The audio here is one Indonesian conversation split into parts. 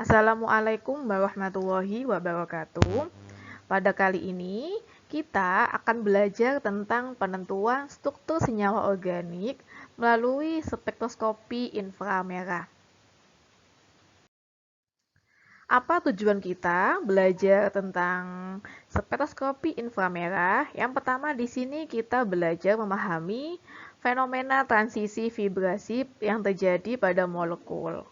Assalamualaikum warahmatullahi wabarakatuh. Pada kali ini, kita akan belajar tentang penentuan struktur senyawa organik melalui spektroskopi inframerah. Apa tujuan kita belajar tentang spektroskopi inframerah? Yang pertama, di sini kita belajar memahami fenomena transisi vibrasi yang terjadi pada molekul.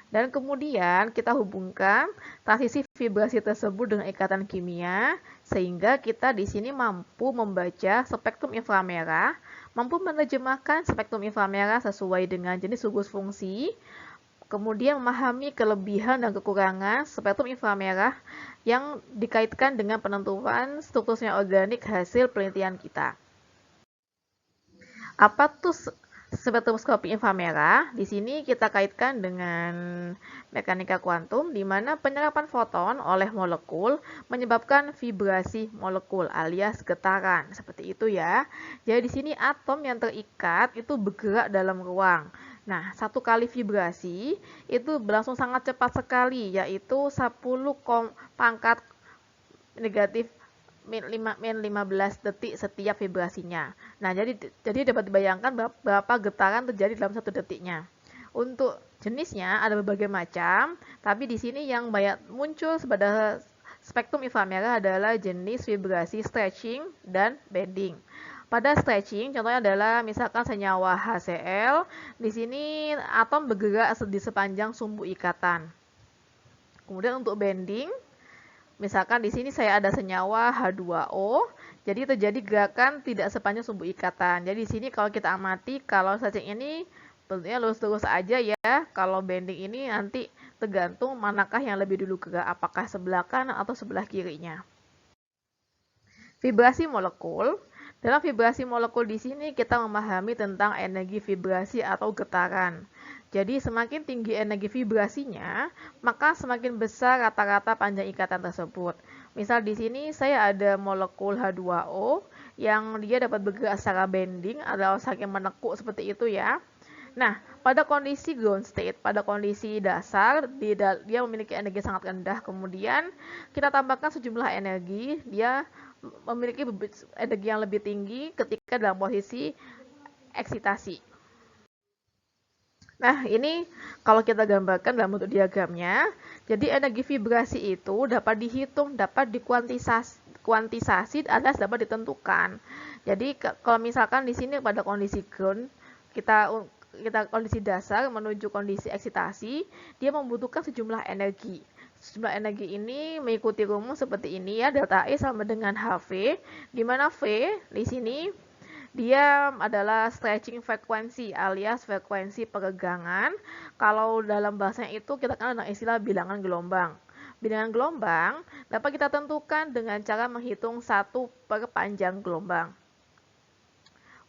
Dan kemudian kita hubungkan transisi vibrasi tersebut dengan ikatan kimia, sehingga kita di sini mampu membaca spektrum inframerah, mampu menerjemahkan spektrum inframerah sesuai dengan jenis gugus fungsi, kemudian memahami kelebihan dan kekurangan spektrum inframerah yang dikaitkan dengan penentuan struktur senyawa organik hasil penelitian kita. Apa tuh spektroskopi inframerah? Di sini kita kaitkan dengan mekanika kuantum, di mana penyerapan foton oleh molekul menyebabkan vibrasi molekul alias getaran. Seperti itu ya. Jadi di sini atom yang terikat itu bergerak dalam ruang. Nah, satu kali vibrasi itu berlangsung sangat cepat sekali, yaitu 10 pangkat negatif min 15 detik setiap vibrasinya. Nah, jadi dapat dibayangkan berapa getaran terjadi dalam satu detiknya. Untuk jenisnya ada berbagai macam, tapi di sini yang banyak muncul pada spektrum inframerah adalah jenis vibrasi stretching dan bending. Pada stretching, contohnya adalah misalkan senyawa HCl, di sini atom bergerak di sepanjang sumbu ikatan. Kemudian untuk bending, misalkan di sini saya ada senyawa H2O, jadi terjadi gerakan tidak sepanjang sumbu ikatan. Jadi di sini kalau kita amati, kalau stretching ini bentuknya lurus-lurus aja ya. Kalau bending ini nanti tergantung manakah yang lebih dulu gerak, apakah sebelah kanan atau sebelah kirinya. Vibrasi molekul. Dalam vibrasi molekul di sini kita memahami tentang energi vibrasi atau getaran. Jadi semakin tinggi energi vibrasinya, maka semakin besar rata-rata panjang ikatan tersebut. Misal di sini saya ada molekul H2O yang dia dapat bergerak secara bending atau saking menekuk seperti itu ya. Nah, pada kondisi ground state, pada kondisi dasar, dia memiliki energi sangat rendah. Kemudian kita tambahkan sejumlah energi, dia memiliki energi yang lebih tinggi ketika dalam posisi eksitasi. Nah, ini kalau kita gambarkan dalam bentuk diagramnya, jadi energi vibrasi itu dapat dihitung, dapat dikuantisasi, alias dapat ditentukan. Jadi kalau misalkan di sini pada kondisi ground, kita kondisi dasar menuju kondisi eksitasi, dia membutuhkan sejumlah energi. Sejumlah energi ini mengikuti rumus seperti ini ya, delta E sama dengan HV, di mana V di sini dia adalah stretching frekuensi alias frekuensi peregangan. Kalau dalam bahasanya itu kita kenal dengan istilah bilangan gelombang. Bilangan gelombang dapat kita tentukan dengan cara menghitung 1 per panjang gelombang.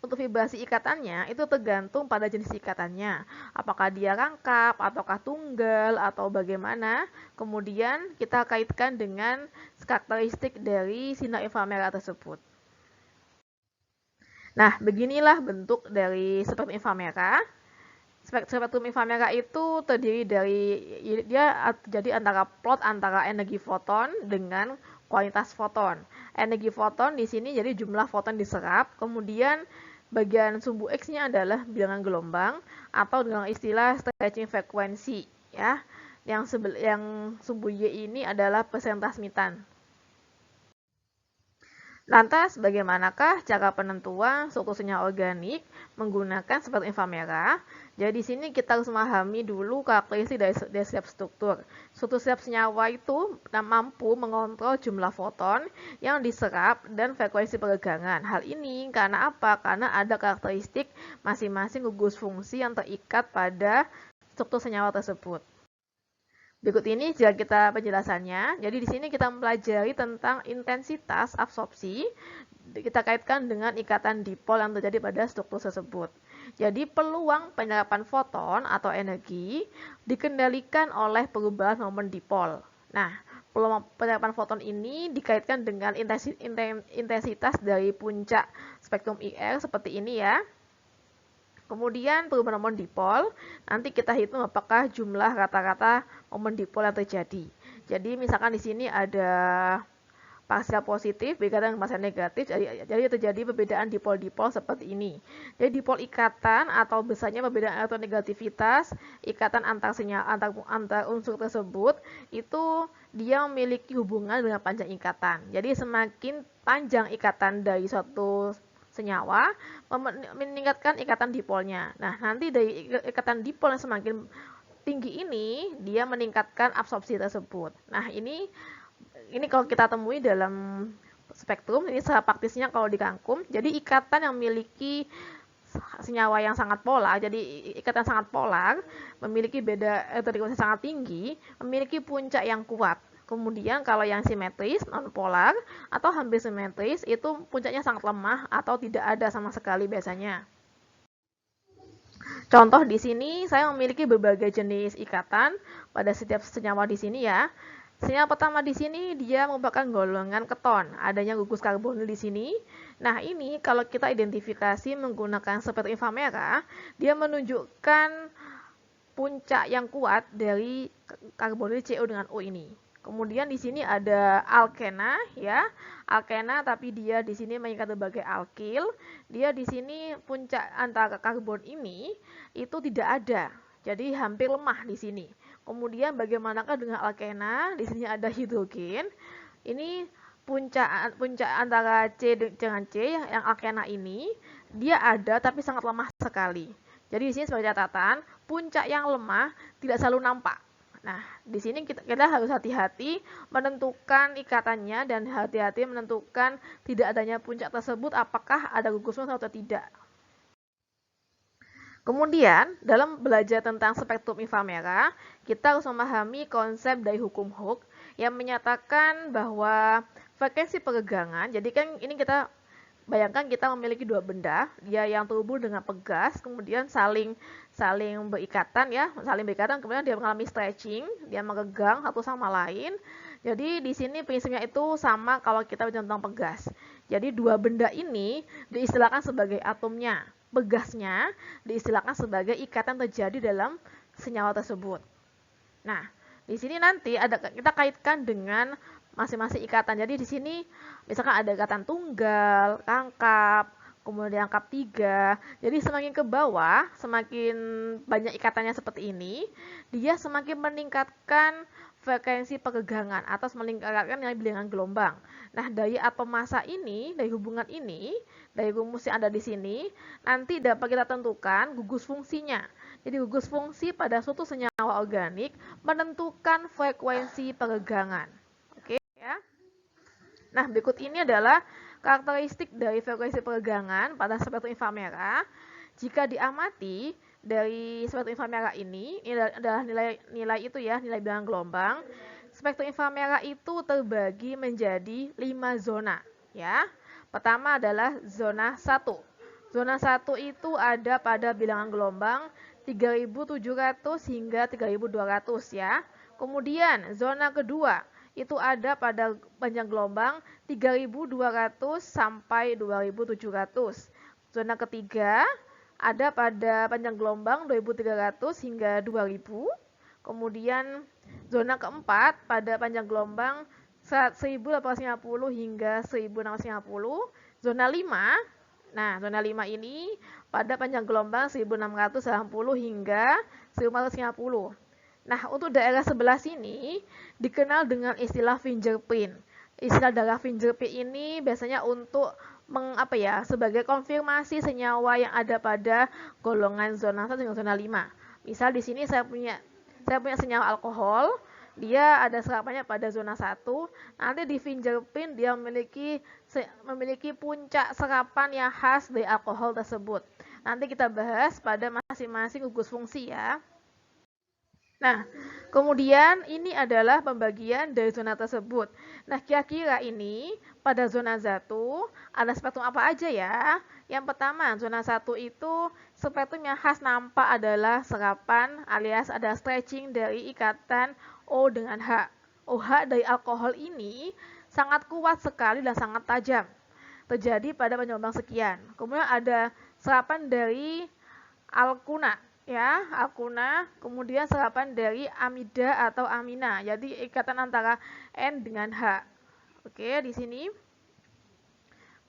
Untuk vibrasi ikatannya itu tergantung pada jenis ikatannya. Apakah dia rangkap, ataukah tunggal, atau bagaimana. Kemudian kita kaitkan dengan karakteristik dari sinar inframerah tersebut. Nah, beginilah bentuk dari spektrum inframerah. Spektrum inframerah itu terdiri dari, dia jadi antara plot antara energi foton dengan kualitas foton. Energi foton di sini jadi jumlah foton diserap, kemudian bagian sumbu X-nya adalah bilangan gelombang atau dengan istilah stretching frekuensi ya. Yang sumbu Y ini adalah persentasmitan. Lantas, bagaimanakah cara penentuan struktur senyawa organik menggunakan spektrum inframerah? Jadi di sini kita harus memahami dulu karakteristik dari setiap struktur. Struktur setiap senyawa itu mampu mengontrol jumlah foton yang diserap dan frekuensi peregangan. Hal ini karena apa? Karena ada karakteristik masing-masing gugus fungsi yang terikat pada struktur senyawa tersebut. Berikut ini jika kita penjelasannya. Jadi di sini kita mempelajari tentang intensitas absorpsi. Kita kaitkan dengan ikatan dipol yang terjadi pada struktur tersebut. Jadi peluang penyerapan foton atau energi dikendalikan oleh perubahan momen dipol. Nah, peluang penyerapan foton ini dikaitkan dengan intensitas dari puncak spektrum IR seperti ini ya. Kemudian perubahan momen dipol, nanti kita hitung apakah jumlah kata-kata momen dipol yang terjadi. Jadi misalkan di sini ada partial positif berikatan dengan partial negatif, jadi terjadi perbedaan dipol-dipol seperti ini. Jadi dipol ikatan atau besarnya perbedaan elektronegativitas ikatan antar unsur tersebut itu dia memiliki hubungan dengan panjang ikatan. Jadi semakin panjang ikatan dari suatu senyawa meningkatkan ikatan dipolnya. Nah, nanti dari ikatan dipol yang semakin tinggi ini dia meningkatkan absorpsi tersebut. Nah, ini kalau kita temui dalam spektrum, ini secara praktisnya kalau di kangkum, jadi ikatan yang memiliki senyawa yang sangat polar, jadi ikatan sangat polar, memiliki beda elektronegatifnya sangat tinggi, memiliki puncak yang kuat. Kemudian kalau yang simetris, non-polar, atau hampir simetris, itu puncaknya sangat lemah atau tidak ada sama sekali biasanya. Contoh di sini, saya memiliki berbagai jenis ikatan pada setiap senyawa di sini ya. Senyawa pertama di sini dia merupakan golongan keton, adanya gugus karbonil di sini. Nah, ini kalau kita identifikasi menggunakan spektrum inframerah, dia menunjukkan puncak yang kuat dari karbonil CO dengan O ini. Kemudian di sini ada alkena ya. Alkena tapi dia di sini mengikat sebagai alkil. Dia di sini puncak antara karbon ini itu tidak ada. Jadi hampir lemah di sini. Kemudian bagaimanakah dengan alkena? Di sini ada hidrogen. Ini puncak antara C dengan C yang alkena ini dia ada tapi sangat lemah sekali. Jadi di sini sebagai catatan, puncak yang lemah tidak selalu nampak. Nah, di sini kita harus hati-hati menentukan ikatannya dan hati-hati menentukan tidak adanya puncak tersebut apakah ada gugus atau tidak. Kemudian, dalam belajar tentang spektrum inframerah, kita harus memahami konsep dari hukum Hooke yang menyatakan bahwa frekuensi peregangan, jadi kan ini kita bayangkan kita memiliki dua benda, dia yang terhubung dengan pegas, kemudian saling berikatan ya, kemudian dia mengalami stretching, dia meregang satu sama lain. Jadi di sini prinsipnya itu sama kalau kita bicara tentang pegas. Jadi dua benda ini diistilahkan sebagai atomnya, pegasnya diistilahkan sebagai ikatan terjadi dalam senyawa tersebut. Nah, di sini nanti kita kaitkan dengan masing-masing ikatan. Jadi di sini misalkan ada ikatan tunggal, rangkap, kemudian rangkap 3. Jadi semakin ke bawah, semakin banyak ikatannya seperti ini, dia semakin meningkatkan frekuensi peregangan atau meningkatkan nilai bilangan gelombang. Nah, dari atom massa ini, dari hubungan ini, dari rumus yang ada di sini, nanti dapat kita tentukan gugus fungsinya. Jadi gugus fungsi pada suatu senyawa organik menentukan frekuensi peregangan. Ya. Nah, berikut ini adalah karakteristik dari frekuensi peregangan pada spektrum inframerah. Jika diamati dari spektrum inframerah ini adalah nilai itu ya, nilai bilangan gelombang. Spektrum inframerah itu terbagi menjadi 5 zona, ya. Pertama adalah zona 1. Zona 1 itu ada pada bilangan gelombang 3700 hingga 3200 ya. Kemudian zona kedua itu ada pada panjang gelombang 3200 sampai 2700. Zona ketiga ada pada panjang gelombang 2300 hingga 2000. Kemudian zona keempat pada panjang gelombang 1850 hingga 1650. Zona 5. Nah, zona 5 ini pada panjang gelombang 1680 hingga 1450. Nah, untuk daerah sebelah sini dikenal dengan istilah fingerprint. Istilah daerah fingerprint ini biasanya untuk sebagai konfirmasi senyawa yang ada pada golongan zona 1 dengan zona 5. Misal di sini saya punya senyawa alkohol, dia ada serapannya pada zona 1. Nanti di fingerprint dia memiliki puncak serapan yang khas dari alkohol tersebut. Nanti kita bahas pada masing-masing gugus fungsi ya. Nah, kemudian ini adalah pembagian dari zona tersebut. Nah, kira-kira ini pada zona 1 ada spektrum apa aja ya? Yang pertama, zona 1 itu spektrum yang khas nampak adalah serapan alias ada stretching dari ikatan O dengan H. OH dari alkohol ini sangat kuat sekali dan sangat tajam. Terjadi pada panjang gelombang sekian. Kemudian ada serapan dari alkuna ya, alkuna, kemudian serapan dari amida atau amina. Jadi ikatan antara N dengan H. Oke, di sini.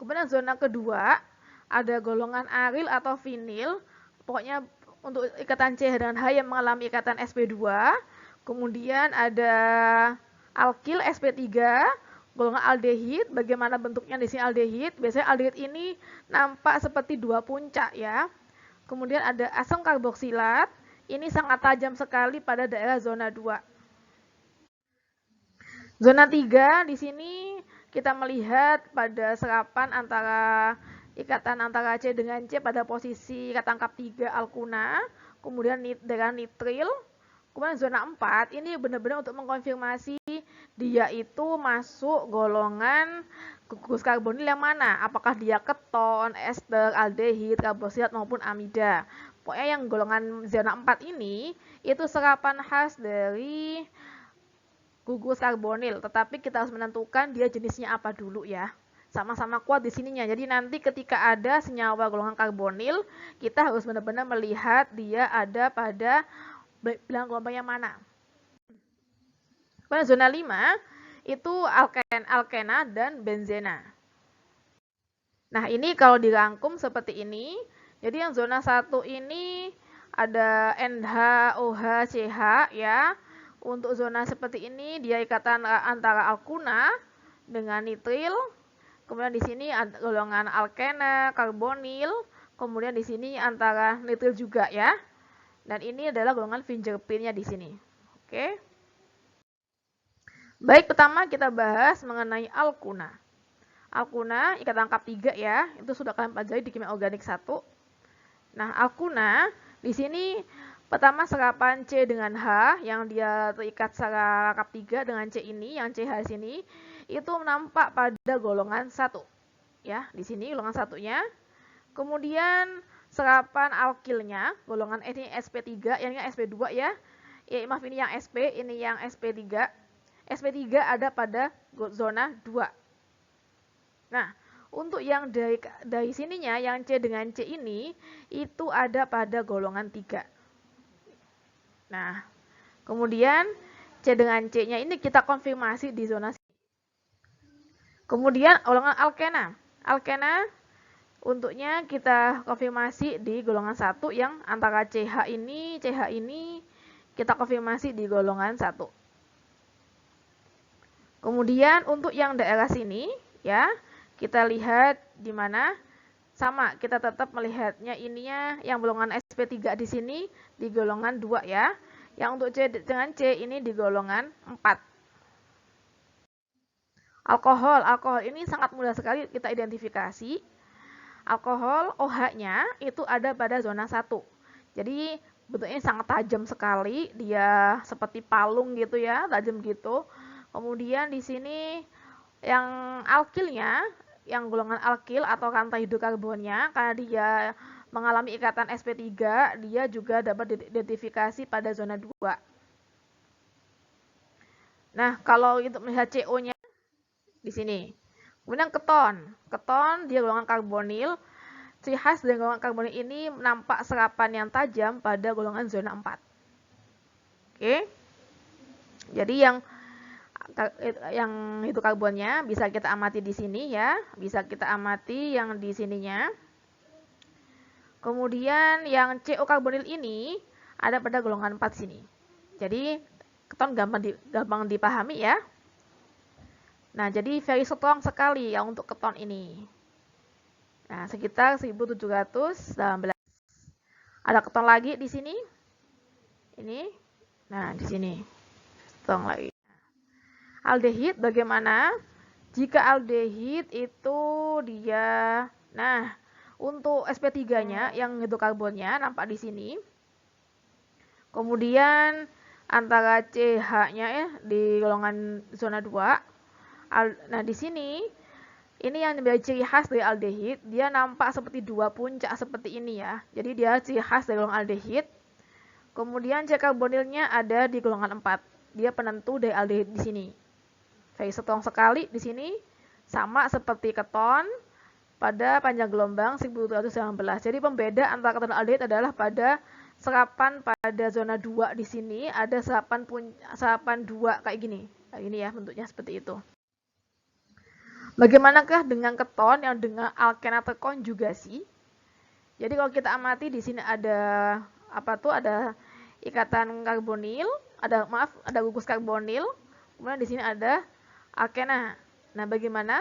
Kemudian zona kedua ada golongan aril atau vinil. Pokoknya untuk ikatan CH dengan H yang mengalami ikatan sp2. Kemudian ada alkil sp3, golongan aldehid. Bagaimana bentuknya di sini aldehid? Biasanya aldehid ini nampak seperti dua puncak ya. Kemudian ada asam karboksilat. Ini sangat tajam sekali pada daerah zona 2. Zona 3 di sini kita melihat pada serapan antara ikatan antara C dengan C pada posisi kata angka 3 alkuna, kemudian dengan nitril. Kemudian zona 4 ini benar-benar untuk mengkonfirmasi dia itu masuk golongan gugus karbonil yang mana? Apakah dia keton, ester, aldehid, karboksilat maupun amida. Pokoknya yang golongan zona 4 ini itu serapan khas dari gugus karbonil, tetapi kita harus menentukan dia jenisnya apa dulu ya. Sama-sama kuat di sininya. Jadi nanti ketika ada senyawa golongan karbonil, kita harus benar-benar melihat dia ada pada bilangan gelombang yang mana. Pada zona 5 itu alkena dan benzena. Nah, ini kalau dirangkum seperti ini. Jadi yang zona 1 ini ada NH, OH, CH ya. Untuk zona seperti ini dia ikatan antara alkuna dengan nitril. Kemudian di sini ada golongan alkena, karbonil. Kemudian di sini antara nitril juga ya. Dan ini adalah golongan fingerprintnya di sini. Oke. Baik, pertama kita bahas mengenai alkuna. Alkuna ikatan angka 3 ya. Itu sudah kalian pelajari di kimia organik 1. Nah, alkuna di sini pertama serapan C dengan H yang dia terikat secara rangkap 3 dengan C ini, yang CH sini itu nampak pada golongan 1. Ya, di sini golongan 1-nya. Kemudian serapan alkilnya, golongan ini sp3, yang ini sp2 ya. Maaf, ini yang sp, ini yang sp3. sp3 ada pada zona 2. Nah, untuk yang dari sininya, yang C dengan C ini, itu ada pada golongan 3. Nah, kemudian C dengan C-nya ini kita konfirmasi di zona sini. Kemudian golongan alkena. Alkena untuknya kita konfirmasi di golongan 1 yang antara CH ini kita konfirmasi di golongan 1. Kemudian untuk yang daerah sini ya, kita lihat di mana sama, kita tetap melihatnya ininya yang golongan sp3 di sini di golongan 2 ya. Yang untuk C dengan C ini di golongan 4. Alkohol ini sangat mudah sekali kita identifikasi. Alkohol OH-nya itu ada pada zona 1. Jadi bentuknya sangat tajam sekali, dia seperti palung gitu ya, tajam gitu. Kemudian di sini yang alkilnya, yang golongan alkil atau rantai hidrokarbonnya, karena dia mengalami ikatan sp3, dia juga dapat diidentifikasi pada zona 2. Nah, kalau untuk melihat CO-nya di sini. Kemudian keton dia golongan karbonil. Ciri khas dari golongan karbonil ini nampak serapan yang tajam pada golongan zona 4. Oke. Jadi yang itu karbonnya bisa kita amati di sini ya, bisa kita amati yang di sininya. Kemudian yang CO karbonil ini ada pada golongan 4 sini. Jadi keton gampang dipahami ya. Nah, jadi very strong sekali ya untuk keton ini. Nah, sekitar 1719. Ada keton lagi di sini. Ini. Nah, di sini. Strong lagi. Aldehid bagaimana? Jika aldehid itu dia, nah, untuk sp3-nya yang hidrokarbonnya nampak di sini. Kemudian antara CH-nya ya di golongan zona 2. Nah, di sini ini yang menjadi ciri khas dari aldehid, dia nampak seperti dua puncak seperti ini ya. Jadi dia ciri khas dari golongan aldehid. Kemudian C karbonilnya ada di golongan 4. Dia penentu dari aldehid di sini. Very strong sekali di sini, sama seperti keton. pada panjang gelombang 1719. Jadi pembeda antara ketonaldehyde adalah pada serapan pada zona 2 di sini ada serapan 2 kayak gini. Kayak gini ya bentuknya seperti itu. Bagaimanakah dengan keton yang dengan alkena terkonjugasi? Jadi kalau kita amati di sini ada apa tuh? Ada ikatan karbonil, ada gugus karbonil. Kemudian di sini ada alkena. Nah, bagaimana?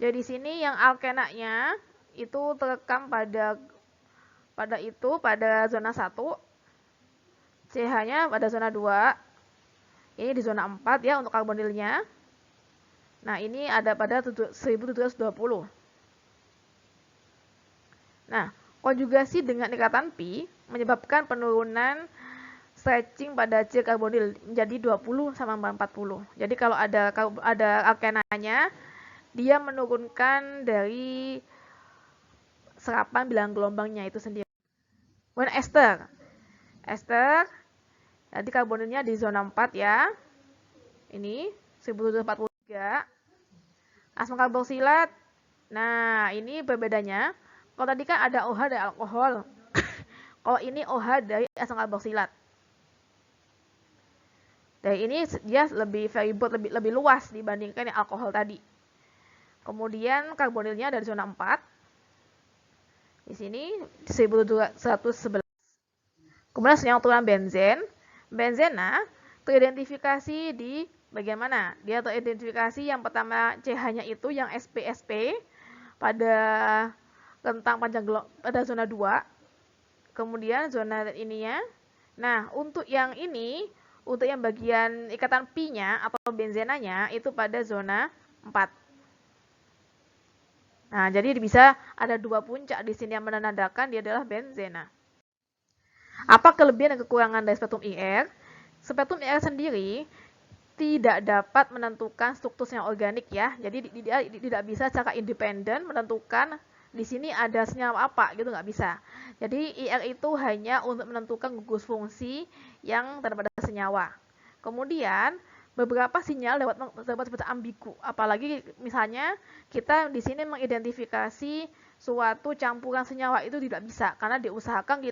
Jadi di sini yang alkenanya itu terekam pada zona 1, CH-nya pada zona 2. Ini di zona 4 ya untuk karbonilnya. Nah, ini ada pada 1720. Nah, konjugasi dengan ikatan pi menyebabkan penurunan stretching pada C karbonil menjadi 20 sama 40. Jadi kalau ada alkenanya, dia menurunkan dari serapan bilangan gelombangnya itu sendiri. Kemudian ester, jadi karbonilnya di zona 4 ya. Ini 1743. Asam karboksilat. Nah, ini berbedanya. Kalau tadi kan ada OH dari alkohol. Kalau ini OH dari asam karboksilat. Dan ini dia lebih variable, lebih luas dibandingkan yang alkohol tadi. Kemudian karbonilnya dari zona 4. Di sini 1111. Kemudian senyawa turunan benzen. Benzena teridentifikasi di bagian mana? Dia teridentifikasi yang pertama CH-nya itu yang sp pada rentang panjang pada zona 2. Kemudian zona ininya. Nah, untuk yang ini, untuk yang bagian ikatan pi-nya atau benzenanya itu pada zona 4. Nah, jadi bisa ada 2 puncak di sini yang menandakan dia adalah benzena. Apa kelebihan dan kekurangan dari spektrum IR? Spektrum IR sendiri tidak dapat menentukan struktur senyawa organik ya. Jadi dia tidak bisa secara independen menentukan di sini ada senyawa apa gitu, nggak bisa. Jadi IR itu hanya untuk menentukan gugus fungsi yang terdapat pada senyawa. Kemudian beberapa sinyal dapat seperti ambigu. Apalagi misalnya kita di sini mengidentifikasi suatu campuran senyawa itu tidak bisa karena diusahakan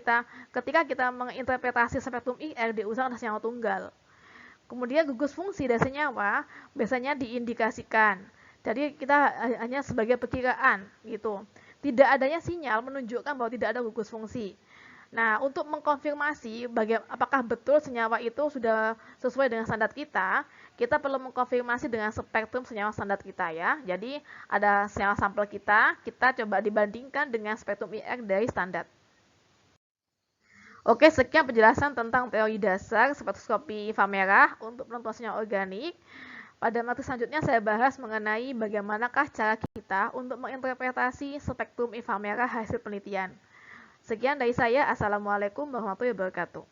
ketika kita menginterpretasi spektrum IR diusahakan senyawa tunggal. Kemudian gugus fungsi dari senyawa biasanya diindikasikan. Jadi kita hanya sebagai perkiraan gitu. Tidak adanya sinyal menunjukkan bahwa tidak ada gugus fungsi. Nah, untuk mengkonfirmasi apakah betul senyawa itu sudah sesuai dengan standar kita perlu mengkonfirmasi dengan spektrum senyawa standar kita ya. Jadi, ada senyawa sampel kita coba dibandingkan dengan spektrum IR dari standar. Oke, sekian penjelasan tentang teori dasar spektroskopi inframerah untuk penentuan senyawa organik. Pada materi selanjutnya saya bahas mengenai bagaimanakah cara kita untuk menginterpretasi spektrum inframerah hasil penelitian. Sekian dari saya. Assalamualaikum warahmatullahi wabarakatuh.